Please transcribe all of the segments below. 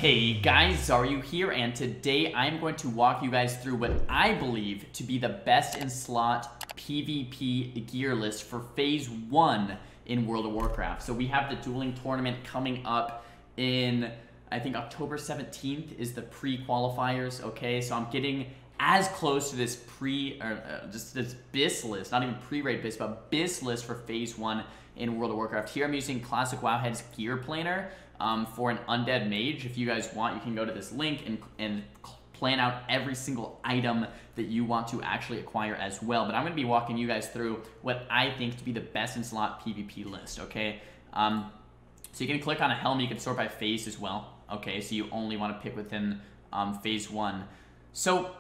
Hey guys, Xaryu here, and today I'm going to walk you guys through what I believe to be the best in slot PvP gear list for Phase 1 in World of Warcraft. So we have the Dueling Tournament coming up in, I think October 17th is the pre-qualifiers, okay? So I'm getting as close to this just this BIS list, not even pre-raid BIS, but BIS list for Phase 1 in World of Warcraft. Here I'm using Classic Wowhead's Gear Planner for an Undead Mage. If you guys want, you can go to this link and plan out every single item that you want to actually acquire as well. But I'm going to be walking you guys through what I think to be the best in slot PvP list, okay? So you can click on a Helm, you can sort by phase as well, okay? So you only want to pick within Phase 1. So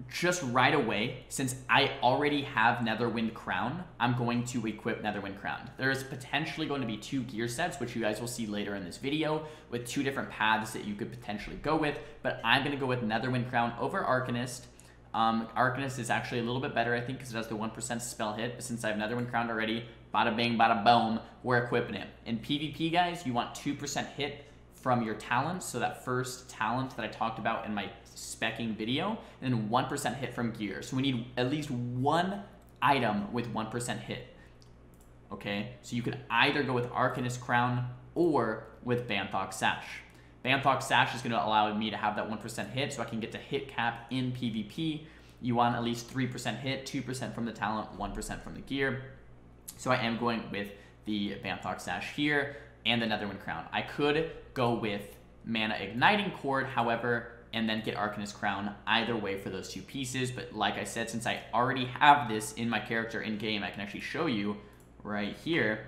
just right away, since I already have Netherwind Crown, I'm going to equip Netherwind Crown. There's potentially going to be 2 gear sets, which you guys will see later in this video, with 2 different paths that you could potentially go with, but I'm going to go with Netherwind Crown over Arcanist. Arcanist is actually a little bit better, I think, because it has the 1% spell hit, but since I have Netherwind Crown already, bada bing, bada boom, we're equipping it. In PvP, guys, you want 2% hit from your talents, so that first talent that I talked about in my specking video, and then 1% hit from gear. So we need at least 1 item with 1% hit. Okay, so you could either go with Arcanist Crown or with Banthok Sash. Banthok Sash is going to allow me to have that 1% hit, so I can get to hit cap in PvP. You want at least 3% hit, 2% from the talent, 1% from the gear. So I am going with the Banthok Sash here and the Netherwind Crown. I could go with Mana Igniting Cord, however, and then get Arcanist Crown either way for those 2 pieces. But like I said, since I already have this in my character in-game, I can actually show you right here.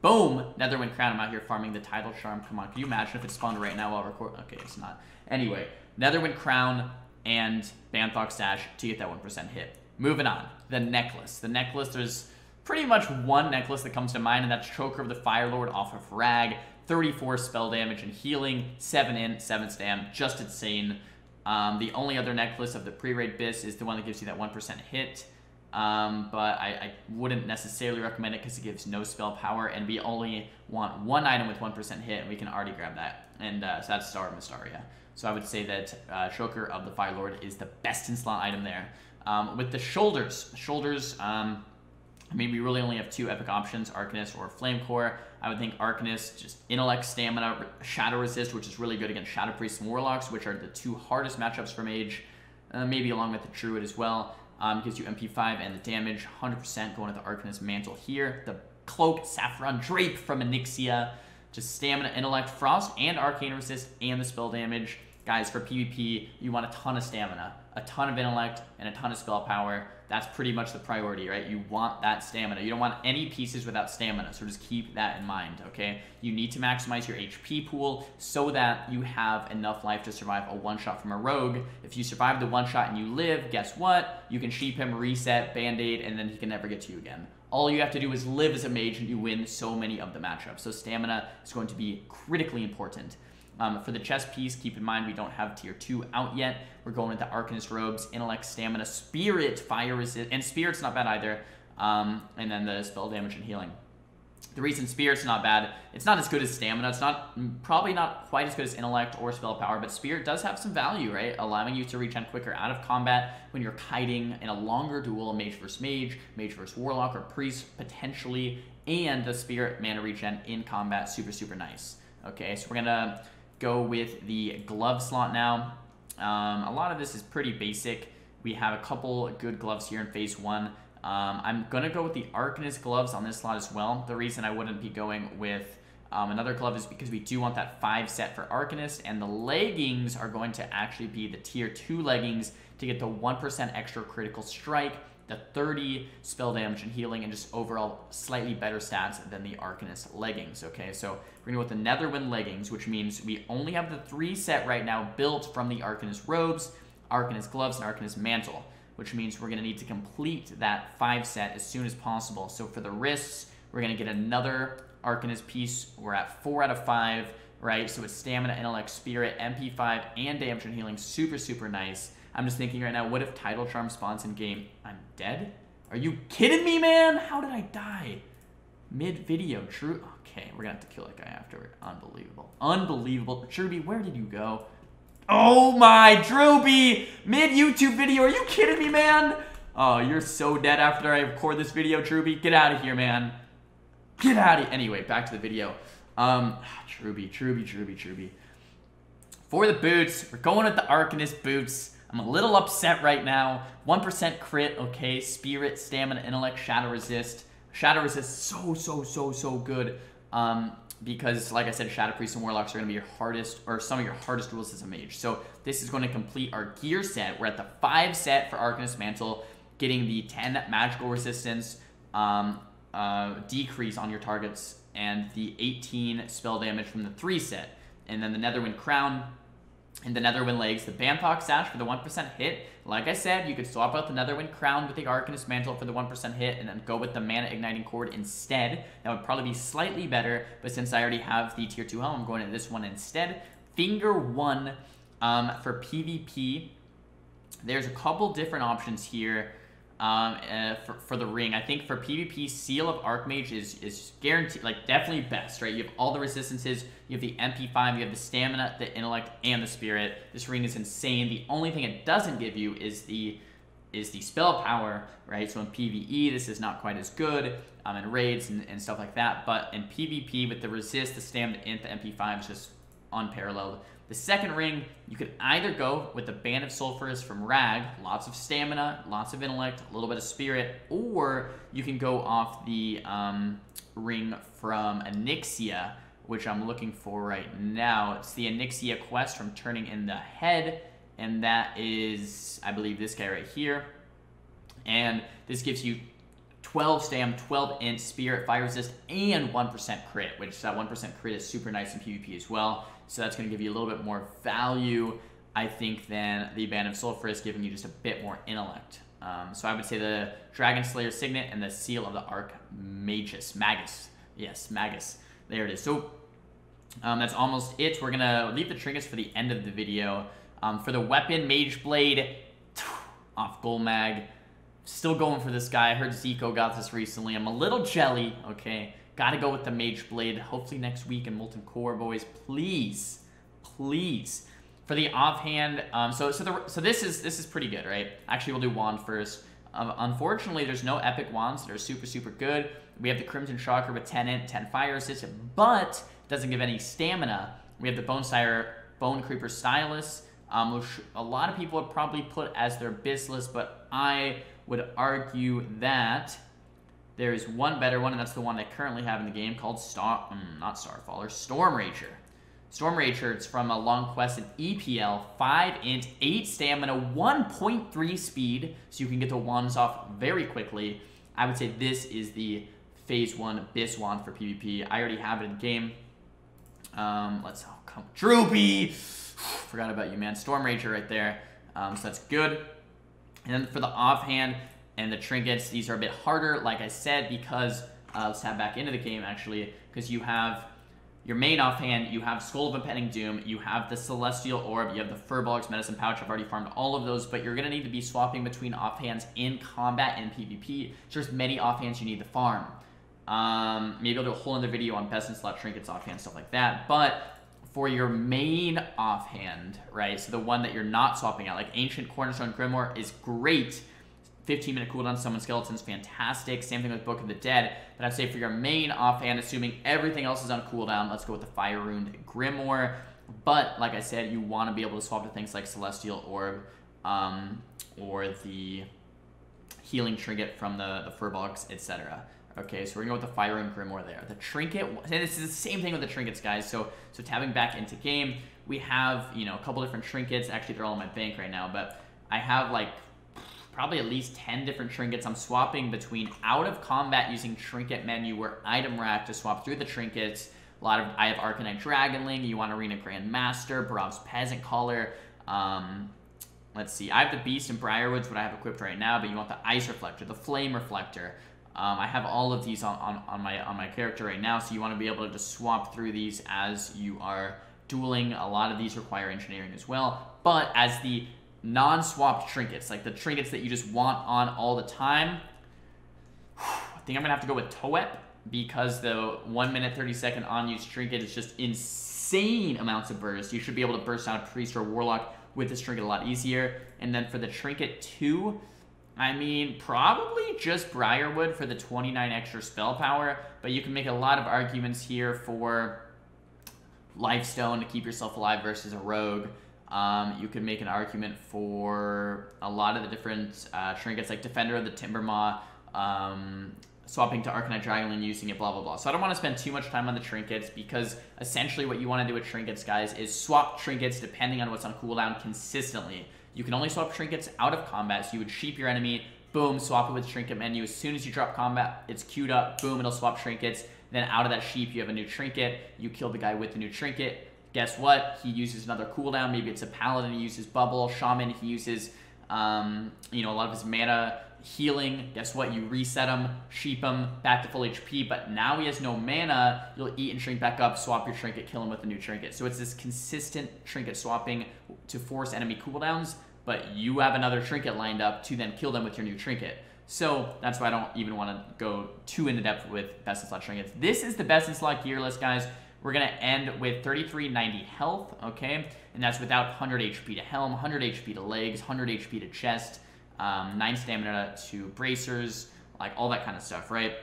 Boom! Netherwind Crown. I'm out here farming the Tidal Charm. Come on, can you imagine if it spawned right now while recording? Okay, it's not. Anyway, Netherwind Crown and Banthok Sash to get that 1% hit. Moving on. The necklace. The necklace, there's pretty much one necklace that comes to mind, and that's Choker of the Fire Lord off of Rag. 34 spell damage and healing, 7 int, 7 stam, just insane. The only other necklace of the pre-raid BIS is the one that gives you that 1% hit, but I wouldn't necessarily recommend it because it gives no spell power, and we only want 1 item with 1% hit, and we can already grab that, and so that's Star of Mystaria. So I would say that Choker of the Fire Lord is the best in slot item there. With the shoulders, I mean, we really only have 2 epic options, Arcanist or Flame Core. I would think Arcanist, just Intellect, Stamina, Shadow Resist, which is really good against Shadow Priests and Warlocks, which are the 2 hardest matchups for Mage, maybe along with the Druid as well. Gives you MP5 and the damage, 100% going to the Arcanist Mantle here. The Cloak, Saffron Drape from Onyxia, just Stamina, Intellect, Frost, and Arcane Resist, and the spell damage. Guys, for PvP, you want a ton of Stamina, a ton of Intellect, and a ton of spell power. That's pretty much the priority, right? You want that Stamina. You don't want any pieces without Stamina, so just keep that in mind, okay? You need to maximize your HP pool so that you have enough life to survive a one-shot from a rogue. If you survive the one-shot and you live, guess what? You can sheep him, reset, band-aid, and then he can never get to you again. All you have to do is live as a mage, and you win so many of the matchups. So Stamina is going to be critically important. For the chest piece, keep in mind we don't have tier 2 out yet. We're going into Arcanist Robes, Intellect, Stamina, Spirit, Fire Resist, and Spirit's not bad either. And then the spell damage and healing. The reason Spirit's not bad, it's not as good as Stamina. It's probably not quite as good as Intellect or spell power, but Spirit does have some value, right? Allowing you to regen quicker out of combat when you're kiting in a longer duel, Mage versus Mage, Mage versus Warlock, or Priest potentially, and the Spirit mana regen in combat, super, super nice. Okay, so we're gonna go with the glove slot now. A lot of this is pretty basic. We have a couple good gloves here in Phase 1. I'm going to go with the Arcanist gloves on this slot as well. The reason I wouldn't be going with another glove is because we do want that 5 set for Arcanist, and the leggings are going to actually be the tier 2 leggings to get the 1% extra critical strike, the 30 spell damage and healing, and just overall slightly better stats than the Arcanist leggings, okay? So we're going to go with the Netherwind leggings, which means we only have the 3 set right now built from the Arcanist robes, Arcanist gloves, and Arcanist mantle, which means we're going to need to complete that 5 set as soon as possible. So for the wrists, we're going to get another Arcanist piece. We're at 4 out of 5, right? So it's Stamina, Intellect, Spirit, MP5, and damage and healing. Super, super nice. I'm just thinking right now, what if Tidal Charm spawns in game? I'm dead? Are you kidding me, man? How did I die? Mid-video, true. Okay, we're gonna have to kill that guy afterward. Unbelievable. Unbelievable. Drewby, where did you go? Oh my, Drewby! Mid-YouTube video, are you kidding me, man? Oh, you're so dead after I record this video, Drewby. Get out of here, man. Get out of here. Anyway, back to the video. Drewby. For the boots, we're going with the Arcanist boots. I'm a little upset right now. 1% crit, okay. Spirit, stamina, intellect, shadow resist. Shadow resist, so good. Because, like I said, Shadow Priests and Warlocks are going to be your hardest, or some of your hardest duels as a mage. So this is going to complete our gear set. We're at the 5 set for Arcanist Mantle, getting the 10 magical resistance decrease on your targets, and the 18 spell damage from the 3 set. And then the Netherwind Crown and the Netherwind Legs, the Banthok Sash for the 1% hit. Like I said, you could swap out the Netherwind Crown with the Arcanist Mantle for the 1% hit and then go with the Mana Igniting Cord instead. That would probably be slightly better, but since I already have the Tier 2 Helm, I'm going to this one instead. Finger 1 for PvP. There's a couple different options here for the ring. I think for PvP, Seal of Archmage is guaranteed, like definitely best, right? You have all the resistances, you have the MP5, you have the stamina, the intellect, and the spirit. This ring is insane. The only thing it doesn't give you is the spell power, right? So in PvE, this is not quite as good in raids and stuff like that. But in PvP, with the resist, the stamina, and the MP5 is just unparalleled. The second ring, you could either go with the Band of Sulphurous from Rag, lots of stamina, lots of intellect, a little bit of spirit, or you can go off the ring from Onyxia, which I'm looking for right now. It's the Onyxia quest from Turning in the Head, and that is, I believe, this guy right here. And this gives you 12 stam, 12 int, spirit, fire resist, and 1% crit, which that 1% crit is super nice in PvP as well. So that's going to give you a little bit more value, I think, than the Band of Sulphurous, giving you just a bit more intellect. So I would say the Dragon Slayer Signet and the Seal of the Archmagus. Magus. Yes, Magus. There it is. So that's almost it. We're going to leave the trinkets for the end of the video. For the weapon, Mage Blade, off Gold Mag. Still going for this guy. I heard Zico got this recently. I'm a little jelly, okay? Gotta go with the Mage Blade. Hopefully next week in Molten Core, boys. Please. Please. For the Offhand, so this is pretty good, right? Actually, we'll do Wand first. Unfortunately, there's no epic wands that are super good. We have the Crimson Shocker with 10 int, 10 fire resist, but it doesn't give any stamina. We have the Bone Creeper Stylus, which a lot of people would probably put as their Bissless, but I would argue that there is one better one, and that's the one I currently have in the game, called Storm Rager. Storm Rager, it's from a Long Quest in EPL, 5 int, 8 stamina, 1.3 speed, so you can get the wands off very quickly. I would say this is the Phase 1 Bis Wand for PvP. I already have it in game. Droopy! Forgot about you, man. Storm Rager right there. So that's good. And then for the Offhand and the trinkets, these are a bit harder, like I said, because, let's tab back into the game, actually, because you have your main Offhand, you have Skull of Impending Doom, you have the Celestial Orb, you have the Furbolg's Medicine Pouch. I've already farmed all of those, but you're going to need to be swapping between Offhands in combat and PvP. So there's many Offhands you need to farm. Maybe I'll do a whole other video on best in slot trinkets, Offhand, stuff like that, but for your main Offhand, right, so the one that you're not swapping out, like Ancient Cornerstone Grimoire is great. 15-minute cooldown, Summon Skeletons, fantastic. Same thing with Book of the Dead. But I'd say for your main Offhand, assuming everything else is on cooldown, let's go with the Fire Runed Grimoire. But, like I said, you want to be able to swap to things like Celestial Orb, or the Healing Trinket from the Furbolgs, etc. Okay, so we're going to go with the Fire Runed Grimoire there. The Trinket, and this is the same thing with the Trinkets, guys. So tabbing back into game, we have, you know, a couple different Trinkets. Actually, they're all in my bank right now, but I have, like, probably at least 10 different trinkets. I'm swapping between out of combat using trinket menu or item rack to swap through the trinkets. I have Arcanine Dragonling, you want Arena Grandmaster, Barov's Peasant Collar. Let's see, I have the Beast and Briarwoods, what I have equipped right now, but you want the Ice Reflector, the Flame Reflector. I have all of these on my character right now, so you want to be able to just swap through these as you are dueling. A lot of these require engineering as well, but as the non-swapped trinkets, like the trinkets that you just want on all the time, I think I'm gonna have to go with Toep. because the 1 minute 30-second on-use trinket is just insane amounts of burst. You should be able to burst down a priest or a warlock with this trinket a lot easier. And then for the trinket 2, I mean, probably just Briarwood for the 29 extra spell power, but you can make a lot of arguments here for Lifestone to keep yourself alive versus a rogue. You could make an argument for a lot of the different trinkets, like Defender of the Timbermaw, swapping to Arcanite Dragonlord, using it, blah, blah, blah. So I don't want to spend too much time on the trinkets, because essentially what you want to do with trinkets, guys, is swap trinkets depending on what's on cooldown consistently. You can only swap trinkets out of combat, so you would sheep your enemy, boom, swap it with trinket menu. As soon as you drop combat, it's queued up, boom, it'll swap trinkets. Then out of that sheep, you have a new trinket. You kill the guy with the new trinket. Guess what? He uses another cooldown. Maybe it's a paladin, he uses bubble. Shaman, he uses, you know, a lot of his mana healing. Guess what? You reset him, sheep him, back to full HP, but now he has no mana. You'll eat and shrink back up, swap your trinket, kill him with a new trinket. So it's this consistent trinket swapping to force enemy cooldowns, but you have another trinket lined up to then kill them with your new trinket. So that's why I don't even want to go too into depth with best in slot trinkets. This is the best in slot gear list, guys. We're going to end with 3390 health, okay? And that's without 100 HP to Helm, 100 HP to legs, 100 HP to chest, 9 stamina to bracers, like all that kind of stuff, right?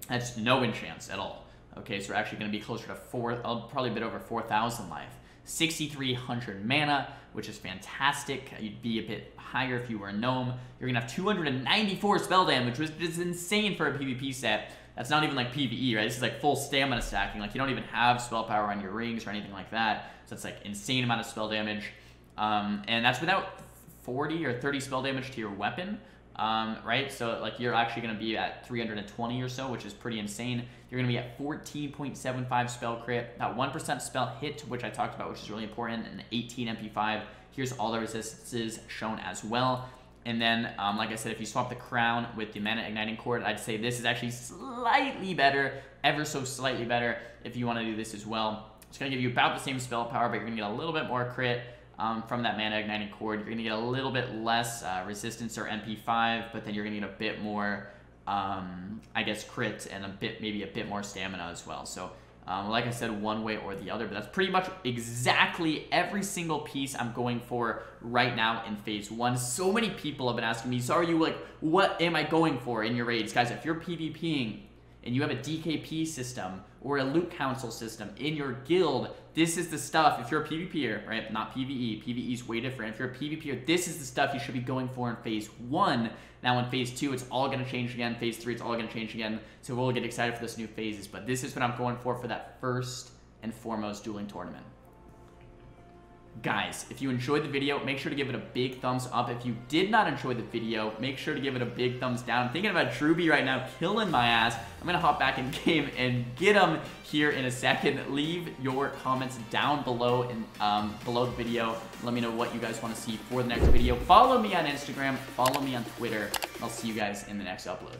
That's no enchants at all. Okay, so we're actually going to be closer to probably a bit over 4,000 life. 6,300 mana, which is fantastic. You'd be a bit higher if you were a gnome. You're going to have 294 spell damage, which is insane for a PvP set. That's not even like PvE, right? This is like full stamina stacking. Like, you don't even have spell power on your rings or anything like that. So it's like insane amount of spell damage. And that's without 40 or 30 spell damage to your weapon, right? So like you're actually going to be at 320 or so, which is pretty insane. You're going to be at 14.75 spell crit, that 1% spell hit, which I talked about, which is really important, and 18 MP5. Here's all the resistances shown as well. And then, like I said, if you swap the crown with the mana igniting cord, I'd say this is actually slightly better, ever so slightly better, if you want to do this as well. It's going to give you about the same spell power, but you're going to get a little bit more crit from that mana igniting cord. You're going to get a little bit less resistance or MP5, but then you're going to get a bit more, I guess, crit and maybe a bit more stamina as well. So, like I said, one way or the other, but that's pretty much exactly every single piece I'm going for right now in phase 1. So many people have been asking me, Xaryu, like, what am I going for in your raids? Guys, if you're PvPing and you have a DKP system or a loot council system in your guild, this is the stuff. If you're a PvPer, right, not PvE, PvE is way different. If you're a PvPer, this is the stuff you should be going for in phase 1. Now in phase 2, it's all going to change again. Phase 3, it's all going to change again. So we'll get excited for this new phases. But this is what I'm going for that first and foremost dueling tournament. Guys, if you enjoyed the video, make sure to give it a big thumbs up. If you did not enjoy the video, make sure to give it a big thumbs down. I'm thinking about Drewby right now killing my ass. I'm going to hop back in game and get him here in a second. Leave your comments down below below the video. Let me know what you guys want to see for the next video. Follow me on Instagram. Follow me on Twitter. I'll see you guys in the next upload.